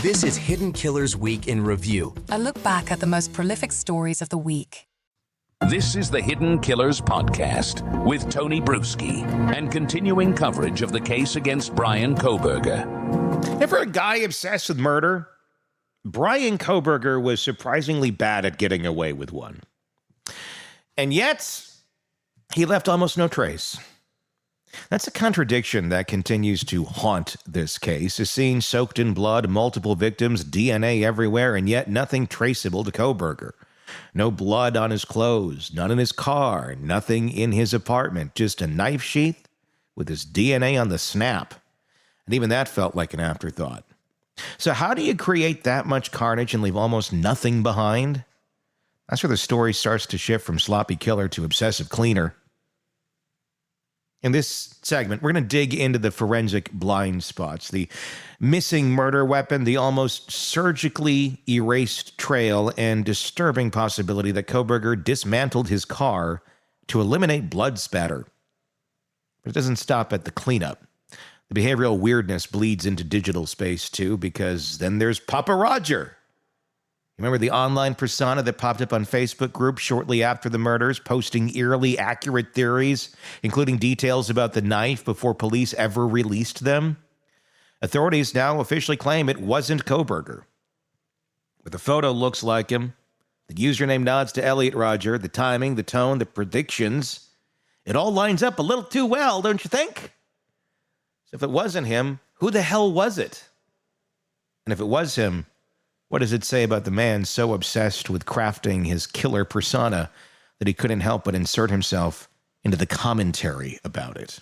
This is Hidden Killers Week in Review. A look back at the most prolific stories of the week. This is the Hidden Killers Podcast with Tony Brueski and continuing coverage of the case against Bryan Kohberger. Ever a guy obsessed with murder? Bryan Kohberger was surprisingly bad at getting away with one. And yet, he left almost no trace. That's a contradiction that continues to haunt this case. A scene soaked in blood, multiple victims, DNA everywhere, and yet nothing traceable to Kohberger. No blood on his clothes, none in his car, nothing in his apartment, just a knife sheath with his DNA on the snap. And even that felt like an afterthought. So how do you create that much carnage and leave almost nothing behind? That's where the story starts to shift from sloppy killer to obsessive cleaner. In this segment, we're going to dig into the forensic blind spots, the missing murder weapon, the almost surgically erased trail, and disturbing possibility that Kohberger dismantled his car to eliminate blood spatter. But it doesn't stop at the cleanup. The behavioral weirdness bleeds into digital space, too, because then there's Papa Roger. Remember the online persona that popped up on Facebook groups shortly after the murders, posting eerily accurate theories, including details about the knife before police ever released them? Authorities now officially claim it wasn't Kohberger. But the photo looks like him. The username nods to Elliot Roger. The timing, the tone, the predictions. It all lines up a little too well, don't you think? So if it wasn't him, who the hell was it? And if it was him, what does it say about the man so obsessed with crafting his killer persona that he couldn't help but insert himself into the commentary about it?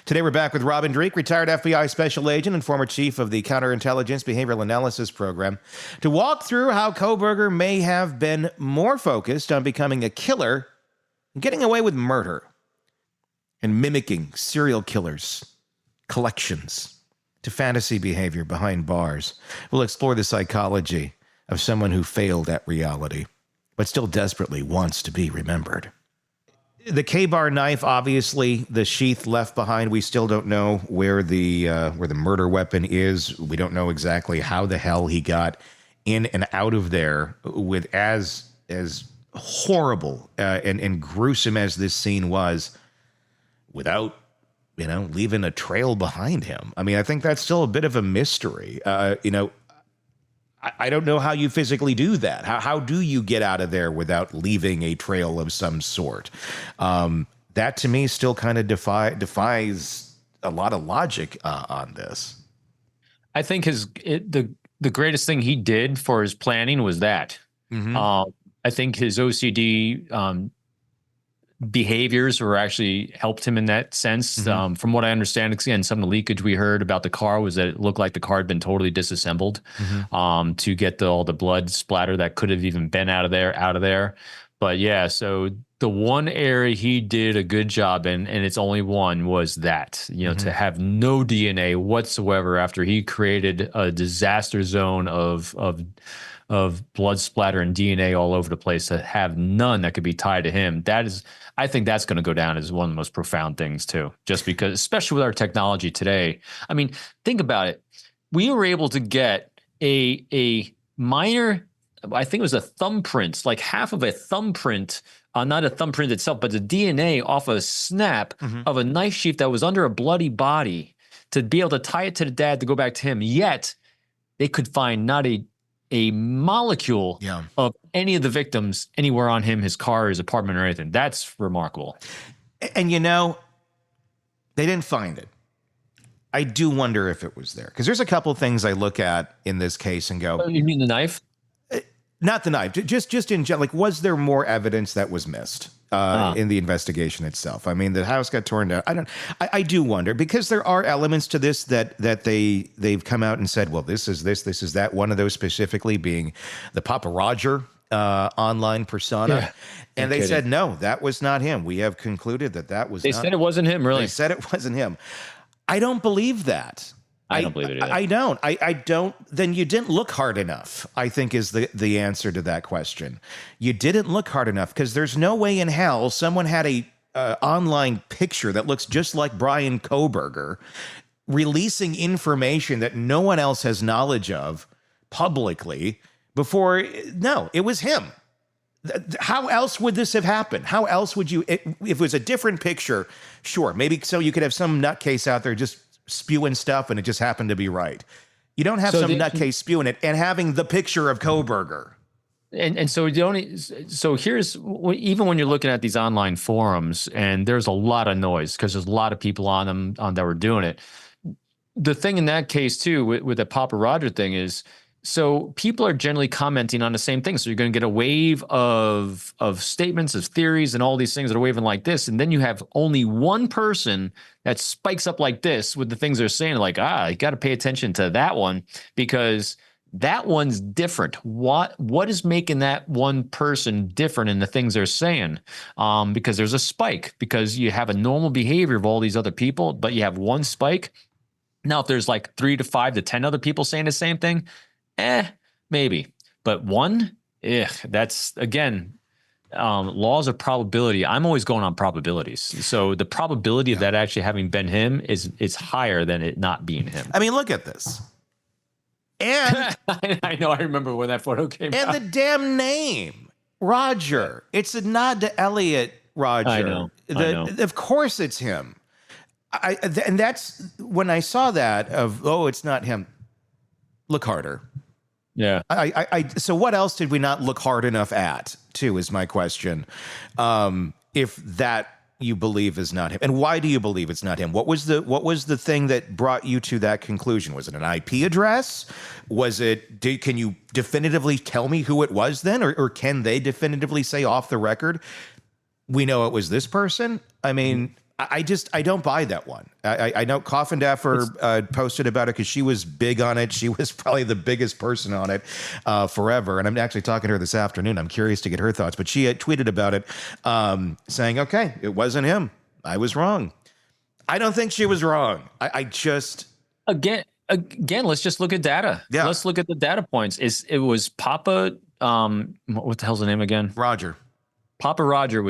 Today we're back with Robin Dreeke, retired FBI special agent and former chief of the Counterintelligence Behavioral Analysis Program, to walk through how Kohberger may have been more focused on becoming a killer and getting away with murder and mimicking serial killers' collections to fantasy behavior behind bars. We'll explore the psychology of someone who failed at reality, but still desperately wants to be remembered. The K-bar knife, obviously, the sheath left behind. We still don't know where the murder weapon is. We don't know exactly how the hell he got in and out of there with as horrible and gruesome as this scene was, without leaving a trail behind him. I mean, I think that's still a bit of a mystery. I don't know how you physically do that. How do you get out of there without leaving a trail of some sort? That, to me, still kind of defies a lot of logic on this. I think the greatest thing he did for his planning was that. Mm-hmm. I think his OCD behaviors were actually helped him in that sense. Mm-hmm. From what I understand, again, some of the leakage we heard about the car was that it looked like the car had been totally disassembled, mm-hmm. To get all the blood splatter that could have even been out of there. But yeah, so the one area he did a good job in, and it's only one, was that, mm-hmm. to have no DNA whatsoever after he created a disaster zone of blood splatter and DNA all over the place, to have none that could be tied to him. I think that's going to go down as one of the most profound things too, just because, especially with our technology today. I mean, think about it. We were able to get a minor, I think it was a thumbprint, like half of a thumbprint, not a thumbprint itself, but the DNA off a snap mm-hmm. of a knife sheath that was under a bloody body, to be able to tie it to the dad to go back to him. Yet they could find not a molecule of any of the victims anywhere on him, his car, his apartment, or anything. That's remarkable. And they didn't find it. I do wonder if it was there, because there's a couple of things I look at in this case and go, you mean the knife? Not the knife, just in general. Like, was there more evidence that was missed in the investigation itself? I mean, the house got torn down. I do wonder, because there are elements to this that they've come out and said, well, this is that. One of those specifically being the Papa Roger online persona. Yeah, and they said, no, that was not him. We have concluded that was They said it wasn't him, really. They said it wasn't him. I don't believe that. I don't believe it either. I don't. I don't. Then you didn't look hard enough, I think, is the answer to that question. You didn't look hard enough, because there's no way in hell someone had a online picture that looks just like Bryan Kohberger, releasing information that no one else has knowledge of, publicly before. No, it was him. How else would this have happened? How else would you, if it was a different picture, sure, maybe so you could have some nutcase out there just spewing stuff and it just happened to be right. You don't have some nutcase spewing it and having the picture of Kohberger. And so here's, even when you're looking at these online forums, and there's a lot of noise because there's a lot of people on them that were doing it. The thing in that case too, with the Papa Roger thing is, so people are generally commenting on the same thing. So you're going to get a wave of statements, of theories, and all these things that are waving like this. And then you have only one person that spikes up like this with the things they're saying, like, you got to pay attention to that one because that one's different. What is making that one person different in the things they're saying? Because there's a spike, because you have a normal behavior of all these other people, but you have one spike. Now, if there's like 3 to 5 to 10 other people saying the same thing, maybe. But one, that's, again, laws of probability. I'm always going on probabilities. So the probability of that actually having been him is higher than it not being him. I mean, look at this. And I know, I remember when that photo came out. And the damn name, Roger. It's a nod to Elliot Roger. I know. Of course it's him. And that's when I saw that it's not him. Look harder. Yeah. So what else did we not look hard enough at, too, is my question. If that you believe is not him. And why do you believe it's not him? What was the thing that brought you to that conclusion? Was it an IP address? Was it, can you definitively tell me who it was then? Or can they definitively say off the record, we know it was this person? I mean, I don't buy that one. I know Coffin Daffer posted about it because she was big on it. She was probably the biggest person on it forever. And I'm actually talking to her this afternoon. I'm curious to get her thoughts. But she had tweeted about it saying, okay, it wasn't him. I was wrong. I don't think she was wrong. I just... Again, let's just look at data. Yeah. Let's look at the data points. It was Papa, what the hell's the name again? Roger. Papa Roger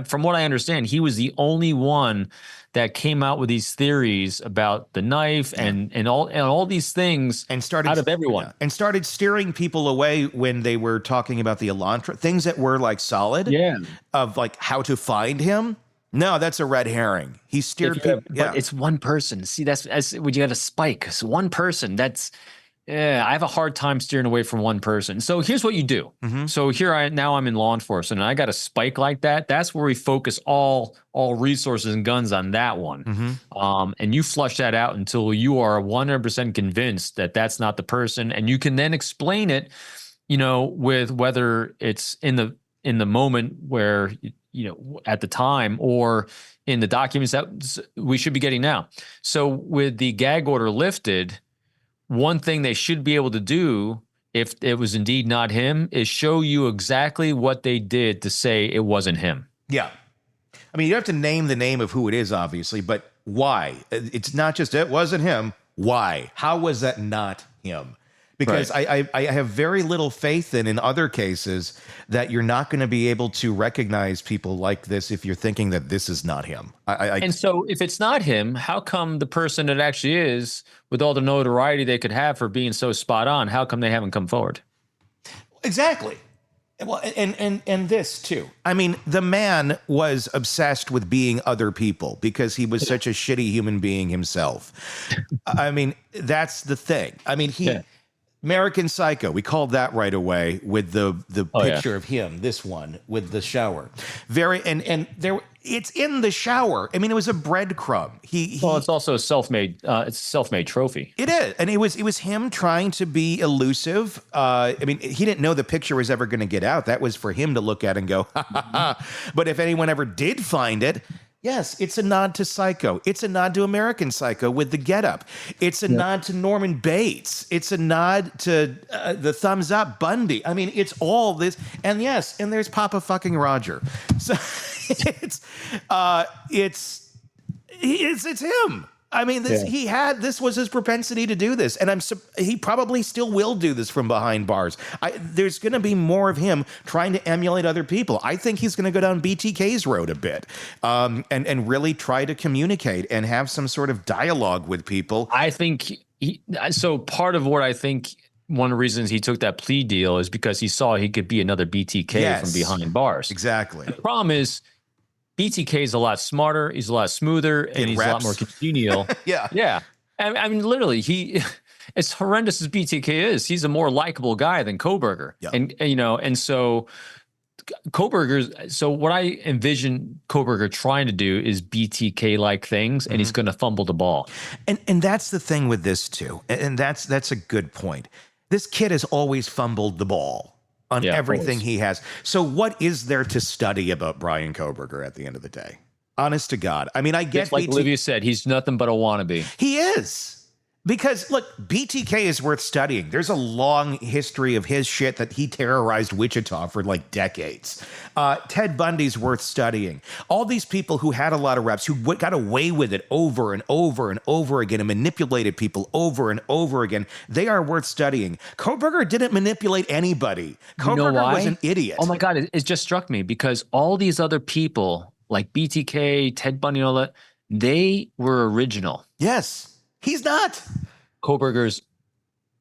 from what I understand, he was the only one that came out with these theories about the knife and all these things and started out of everyone. And started steering people away when they were talking about the Elantra, things that were like solid of like how to find him. No, that's a red herring. He steered people. But it's one person. See, that's when you got a spike. It's one person. I have a hard time steering away from one person. So here's what you do. Mm-hmm. So now I'm in law enforcement and I got a spike like that. That's where we focus all resources and guns on that one. Mm-hmm. And you flush that out until you are 100% convinced that that's not the person. And you can then explain it, with whether it's in the moment where, at the time or in the documents that we should be getting now. So with the gag order lifted, one thing they should be able to do, if it was indeed not him, is show you exactly what they did to say it wasn't him. Yeah. I mean, you have to name the name of who it is, obviously, but why? It's not just it wasn't him. Why? How was that not him? Because right. I have very little faith in other cases that you're not going to be able to recognize people like this if you're thinking that this is not him. And so if it's not him, how come the person it actually is, with all the notoriety they could have for being so spot on, how come they haven't come forward? Exactly. Well, and this too. I mean, the man was obsessed with being other people because he was such a shitty human being himself. I mean, that's the thing. I mean, American Psycho, we called that right away with the picture of him, this one with the shower. It's in the shower. I mean, it was a breadcrumb. It's also a self-made trophy. It is. And it was him trying to be elusive. I mean, he didn't know the picture was ever going to get out. That was for him to look at and go, ha, ha, ha. But if anyone ever did find it, yes, it's a nod to Psycho. It's a nod to American Psycho with the getup. It's a nod to Norman Bates. It's a nod to the thumbs up Bundy. I mean, it's all this. And yes, and there's Papa fucking Roger. So it's him. I mean, this was his propensity to do this, and he probably still will do this from behind bars. There's going to be more of him trying to emulate other people. I think he's going to go down BTK's road a bit, and really try to communicate and have some sort of dialogue with people. I think so. Part of what I think one of the reasons he took that plea deal is because he saw he could be another BTK from behind bars. Exactly. The problem is BTK is a lot smarter. He's a lot smoother, and he's a lot more congenial. Yeah. Yeah. I mean, literally, as horrendous as BTK is, he's a more likable guy than Kohberger. Yeah. And so so what I envision Kohberger trying to do is BTK-like things, and he's going to fumble the ball. And that's the thing with this too. And that's a good point. This kid has always fumbled the ball on everything he has. So what is there to study about Bryan Kohberger at the end of the day? Honest to God. I mean, I get like Olivia said, he's nothing but a wannabe. He is. Because, look, BTK is worth studying. There's a long history of his shit that he terrorized Wichita for like decades. Ted Bundy's worth studying. All these people who had a lot of reps, who got away with it over and over and over again and manipulated people over and over again, they are worth studying. Kohberger didn't manipulate anybody. Kohberger was an idiot. Oh, my God. It just struck me because all these other people, like BTK, Ted Bundy, and all that, they were original. Yes. He's not. Kohberger's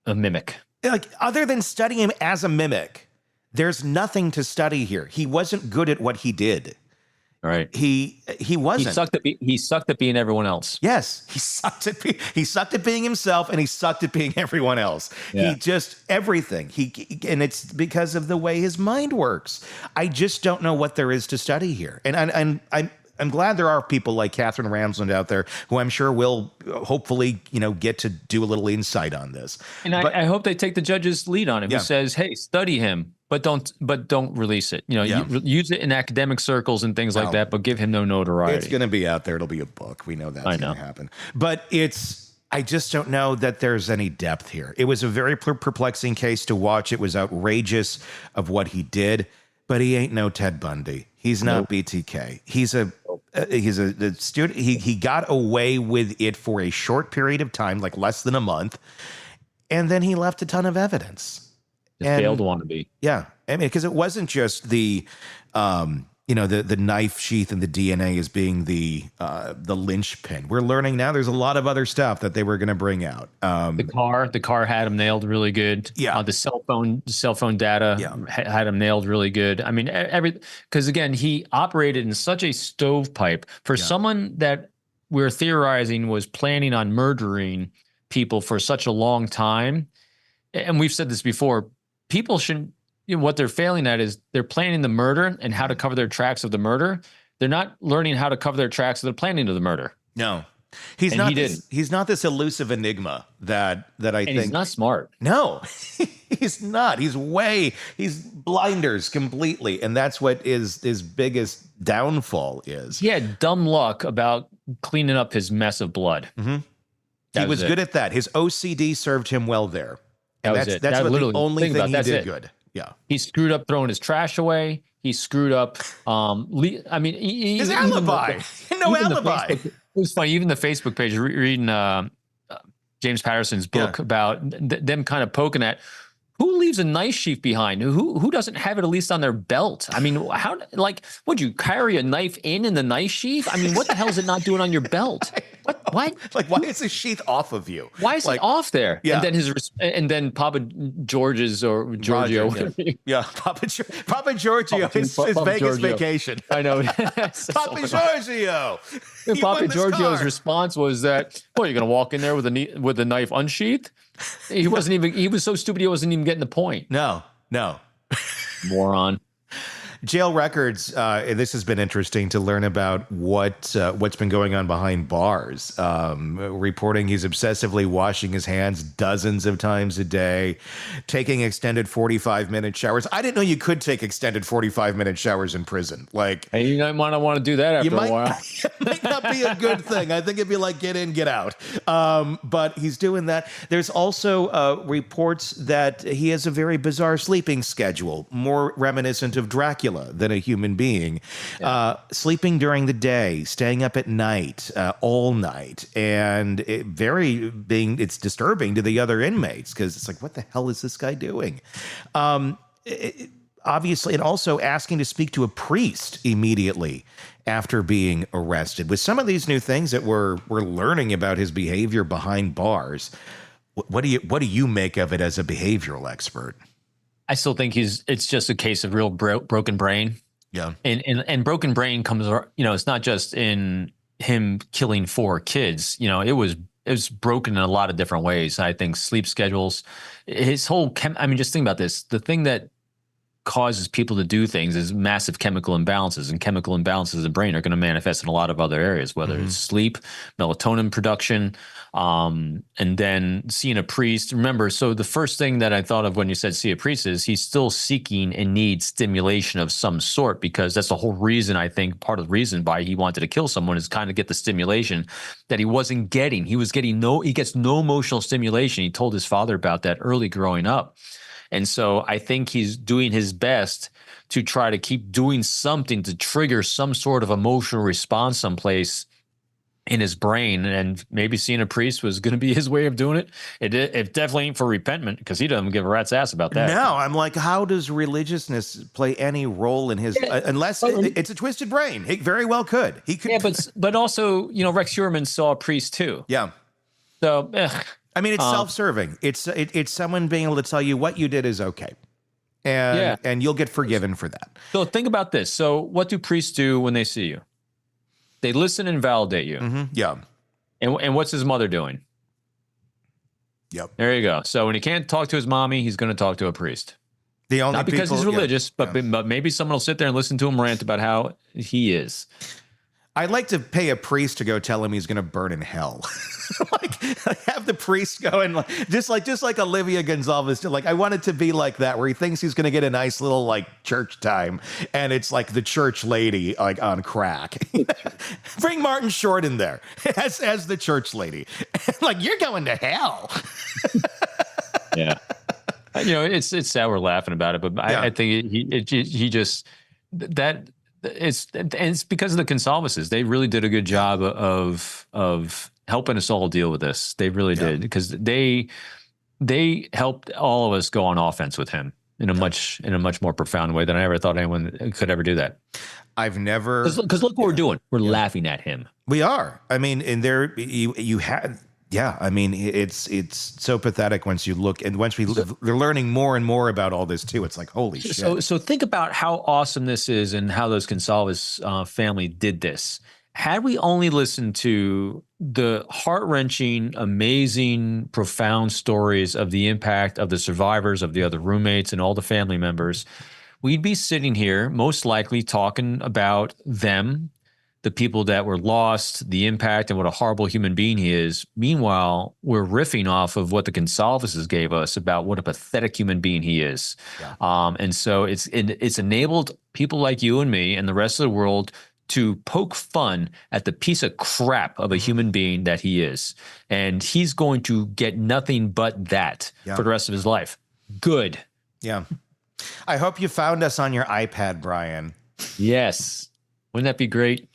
a mimic. Like, other than studying him as a mimic, there's nothing to study here. He wasn't good at what he did. Right. He wasn't. He sucked at being everyone else. Yes, he sucked at being himself, and he sucked at being everyone else. Yeah. He just everything. And it's because of the way his mind works. I just don't know what there is to study here. And I'm glad there are people like Catherine Ramsland out there who I'm sure will hopefully, get to do a little insight on this. And I hope they take the judge's lead on him. Yeah. Who says, "Hey, study him, but don't release it. Use it in academic circles and things like that, but give him no notoriety." It's going to be out there. It'll be a book. We know that's going to happen. But I just don't know that there's any depth here. It was a very perplexing case to watch. It was outrageous of what he did, but he ain't no Ted Bundy. He's not BTK. He's a student. He got away with it for a short period of time, like less than a month, and then he left a ton of evidence. Failed wannabe. Yeah, I mean, because it wasn't just the knife sheath and the DNA as being the linchpin. We're learning now there's a lot of other stuff that they were going to bring out. The car had him nailed really good. Yeah. The cell phone data had him nailed really good. I mean, because again, he operated in such a stovepipe for someone that we're theorizing was planning on murdering people for such a long time. And we've said this before, people shouldn't, what they're failing at is they're planning the murder and how to cover their tracks of the murder. They're not learning how to cover their tracks of the planning of the murder. No, he's not this elusive enigma that I think. He's not smart. No, he's not. He's blinders completely. And that's what his biggest downfall is. He had dumb luck about cleaning up his mess of blood. Mm-hmm. He was good at that. His OCD served him well there. And that's what literally the only thing he did it. good. Yeah. He screwed up throwing his trash away. He screwed up. His alibi. No alibi. It was funny. Even the Facebook page, reading James Patterson's book about them kind of poking at who leaves a knife sheath behind? Who doesn't have it at least on their belt? I mean, would you carry a knife in the knife sheath? I mean, what the hell is it not doing on your belt? What? Like, why is the sheath off of you? Why is it off there? Yeah. And then Papa George's or Giorgio. Papa Giorgio is Vegas vacation. I know. Papa Giorgio. Papa Giorgio's response was that, "Well, you're going to walk in there with the knife unsheathed?" He was so stupid he wasn't even getting the point. No. Moron. Jail records. This has been interesting to learn about what's been going on behind bars. Reporting he's obsessively washing his hands dozens of times a day, taking extended 45-minute showers. I didn't know you could take extended 45-minute showers in prison. Like, hey, you might not want to do that after a while. It might not be a good thing. I think it'd be like get in, get out. But he's doing that. There's also reports that he has a very bizarre sleeping schedule, more reminiscent of Dracula than a human being, sleeping during the day, staying up at night, all night, and it's disturbing to the other inmates because it's like, what the hell is this guy doing? Obviously, and also asking to speak to a priest immediately after being arrested. With some of these new things that we're learning about his behavior behind bars, What do you make of it as a behavioral expert? I still think it's just a case of real broken brain. Yeah. And broken brain comes, it's not just in him killing 4 kids. It was broken in a lot of different ways. I think sleep schedules, his whole just think about this. The thing that causes people to do things is massive chemical imbalances, and chemical imbalances in the brain are going to manifest in a lot of other areas, whether it's sleep, melatonin production, and then seeing a priest. Remember, so the first thing that I thought of when you said see a priest is he's still seeking and needs stimulation of some sort, because that's the whole reason, I think, part of the reason why he wanted to kill someone is kind of get the stimulation that he wasn't getting. He gets no emotional stimulation. He told his father about that early growing up. And so I think he's doing his best to try to keep doing something to trigger some sort of emotional response someplace in his brain. And maybe seeing a priest was going to be his way of doing it. It definitely ain't for repentance, because he doesn't give a rat's ass about that. No, I'm like, how does religiousness play any role in his, unless it's a twisted brain? He very well could. He could. Yeah, but also, Rex Heuermann saw a priest too. Yeah. So, I mean, it's self-serving. It's someone being able to tell you what you did is okay, and you'll get forgiven for that. So think about this. So what do priests do when they see you? They listen and validate you. Mm-hmm. Yeah. And what's his mother doing? Yep. There you go. So when he can't talk to his mommy, he's going to talk to a priest. Not because he's religious, but maybe someone will sit there and listen to him rant about how he is. I'd like to pay a priest to go tell him he's going to burn in hell. like have the priest go and just like Olivia Gonzalez. I want it to be like that, where he thinks he's going to get a nice little church time, and it's like the church lady on crack. Bring Martin Short in there as the church lady. You're going to hell. Yeah. It's sad we're laughing about it, but I think he just that. It's because of the Gonzaleses. They really did a good job of helping us all deal with this. They really did, because they helped all of us go on offense with him in a much more profound way than I ever thought anyone could ever do that. I've never, because look what we're doing. We're laughing at him. We are. I mean, and there you had. Yeah, I mean, it's so pathetic once you look, and once we're learning more and more about all this too. It's like, holy shit. So think about how awesome this is, and how those Gonzalez family did this. Had we only listened to the heart-wrenching, amazing, profound stories of the impact of the survivors, of the other roommates, and all the family members, we'd be sitting here most likely talking about them, the people that were lost, the impact, and what a horrible human being he is. Meanwhile, we're riffing off of what the Gonzaleses gave us about what a pathetic human being he is. Yeah. And so it's enabled people like you and me and the rest of the world to poke fun at the piece of crap of a human being that he is. And he's going to get nothing but that for the rest of his life. Good. Yeah. I hope you found us on your iPad, Bryan. Yes. Wouldn't that be great?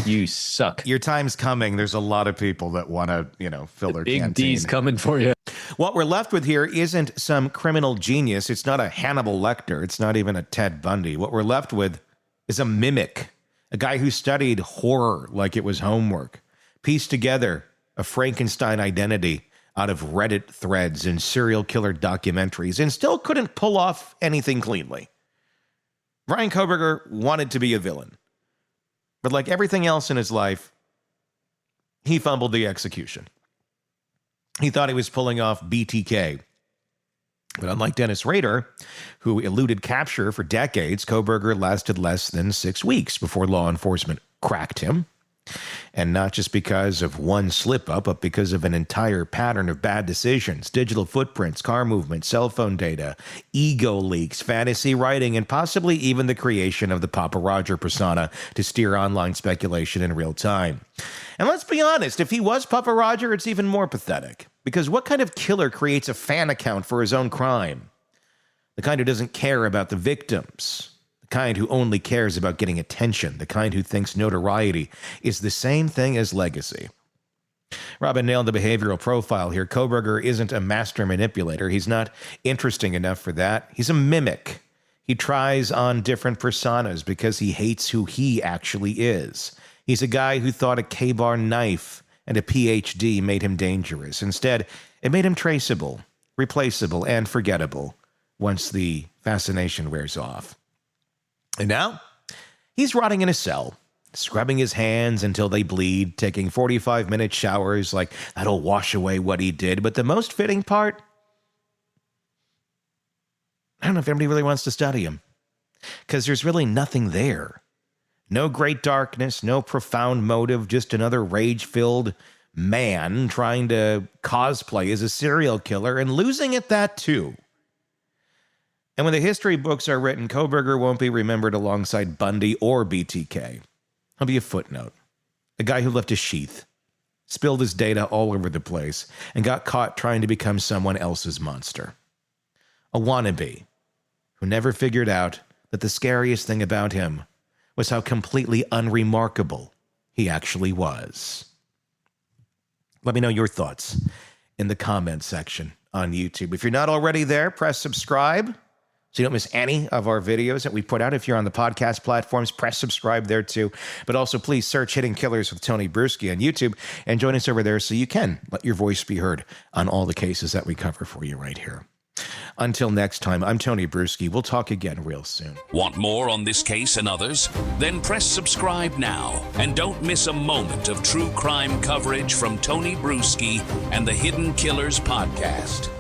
You suck. Your time's coming. There's a lot of people that want to, fill their big canteen. D's coming for you. What we're left with here isn't some criminal genius. It's not a Hannibal Lecter. It's not even a Ted Bundy. What we're left with is a mimic, a guy who studied horror like it was homework, pieced together a Frankenstein identity out of Reddit threads and serial killer documentaries, and still couldn't pull off anything cleanly. Bryan Kohberger wanted to be a villain. But like everything else in his life, he fumbled the execution. He thought he was pulling off BTK. But unlike Dennis Rader, who eluded capture for decades, Kohberger lasted less than 6 weeks before law enforcement cracked him. And not just because of one slip-up, but because of an entire pattern of bad decisions, digital footprints, car movements, cell phone data, ego leaks, fantasy writing, and possibly even the creation of the Papa Roger persona to steer online speculation in real time. And let's be honest, if he was Papa Roger, it's even more pathetic. Because what kind of killer creates a fan account for his own crime? The kind who doesn't care about the victims. The kind who only cares about getting attention, the kind who thinks notoriety is the same thing as legacy. Robin nailed the behavioral profile here. Kohberger isn't a master manipulator. He's not interesting enough for that. He's a mimic. He tries on different personas because he hates who he actually is. He's a guy who thought a K-bar knife and a PhD made him dangerous. Instead, It made him traceable, replaceable, and forgettable once the fascination wears off. And now, he's rotting in a cell, scrubbing his hands until they bleed, taking 45-minute showers like that'll wash away what he did. But the most fitting part, I don't know if anybody really wants to study him, because there's really nothing there. No great darkness, no profound motive, just another rage-filled man trying to cosplay as a serial killer and losing at that too. And when the history books are written, Kohberger won't be remembered alongside Bundy or BTK. He'll be a footnote. A guy who left a sheath, spilled his data all over the place, and got caught trying to become someone else's monster. A wannabe who never figured out that the scariest thing about him was how completely unremarkable he actually was. Let me know your thoughts in the comments section on YouTube. If you're not already there, press subscribe so you don't miss any of our videos that we put out. If you're on the podcast platforms, press subscribe there too. But also please search Hidden Killers with Tony Brueski on YouTube and join us over there so you can let your voice be heard on all the cases that we cover for you right here. Until next time, I'm Tony Brueski. We'll talk again real soon. Want more on this case and others? Then press subscribe now and don't miss a moment of true crime coverage from Tony Brueski and the Hidden Killers podcast.